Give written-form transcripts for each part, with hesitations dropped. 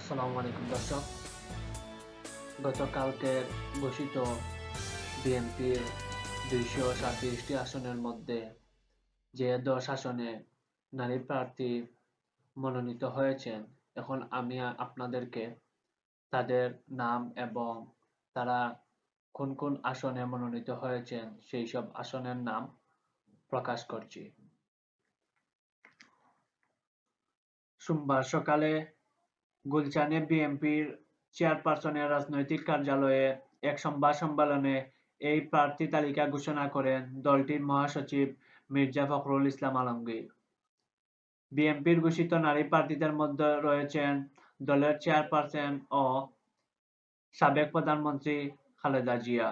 আসসালামু আলাইকুম দর্শক। গতকালকে ঘোষিত বিএনপির 237টি আসনের মধ্যে যে 10 আসনে নারী প্রার্থী মনোনীত হয়েছেন, এখন আমি আপনাদেরকে তাদের নাম এবং তারা কোন কোন আসনে মনোনীত হয়েছেন সেই সব আসনের নাম প্রকাশ করছি। সোমবার সকালে গুলশানে বিএনপির চেয়ারপারসনের রাজনৈতিক কার্যালয়ে এক সংবাদ সম্মেলনে এই প্রার্থী তালিকা ঘোষণা করেন দলটির মহাসচিব মির্জা ফখরুল ইসলাম আলমগীর। বিএনপির ঘোষিত নারী প্রার্থীদের মধ্যে রয়েছেন দলের চেয়ারপারসন ও সাবেক প্রধানমন্ত্রী খালেদা জিয়া।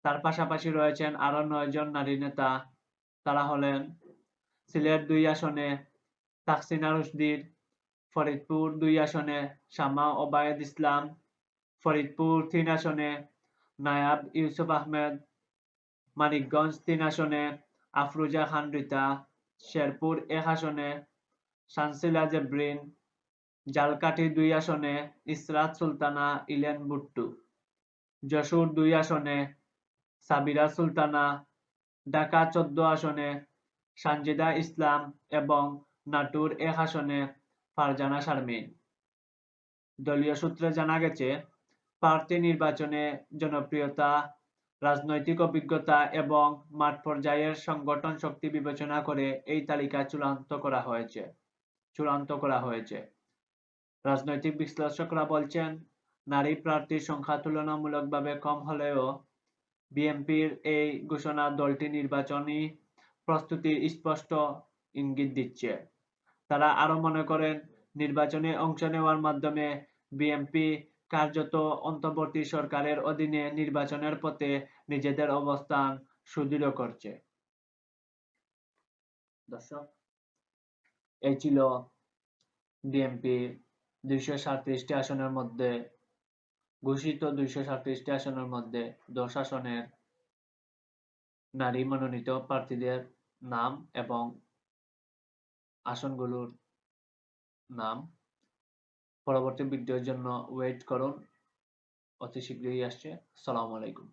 তার পাশাপাশি রয়েছেন আরও 9 জন নারী নেতা। তারা হলেন সিলেট 2 আসনে তাহসিনা রুশদীর, ফরিদপুর 2 আসনে শামা ওবায়েদ ইসলাম, ফরিদপুর 3 আসনে নায়াব ইউসুফ আহমেদ, মানিকগঞ্জ 3 আসনে আফরোজা খান রিতা, শেরপুর 1 আসনে শানসিলা জেবরিন, ঝালকাঠি 2 আসনে ইসরাত সুলতানা ইলেন বুট্টু, যশোর 2 আসনে সাবিরা সুলতানা, ঢাকা 14 আসনে সানজিদা ইসলাম এবং নাটোর 1 আসনে ফারজানা শারমিন। দলীয় সূত্রে জানা গেছে, প্রার্থী নির্বাচনে জনপ্রিয়তা, রাজনৈতিক অভিজ্ঞতা এবং মাঠ পর্যায়ের সংগঠন শক্তি বিবেচনা করে এই তালিকা চূড়ান্ত করা হয়েছে। রাজনৈতিক বিশ্লেষকরা বলছেন, নারী প্রার্থীর সংখ্যা তুলনামূলকভাবে কম হলেও বিএনপির এই ঘোষণা দলটির নির্বাচনী প্রস্তুতির স্পষ্ট ইঙ্গিত দিচ্ছে। তারা আরও মনে করেন, নির্বাচনে অংশ নেওয়ার মাধ্যমে বিএনপি কার্যত অন্তর্বর্তী সরকারের অধীনে নির্বাচনের পথে নিজেদের অবস্থান সুদৃঢ় করছে। দর্শক, এই ছিল বিএনপির 237টি আসনের মধ্যে ঘোষিত 237টি আসনের মধ্যে 10 আসনের নারী মনোনীত প্রার্থীদের নাম এবং আসনগুলোর নাম। পরবর্তী ভিডিওর জন্য ওয়েট করুন, অতি শীঘ্রই আসছে। আসসালামু আলাইকুম।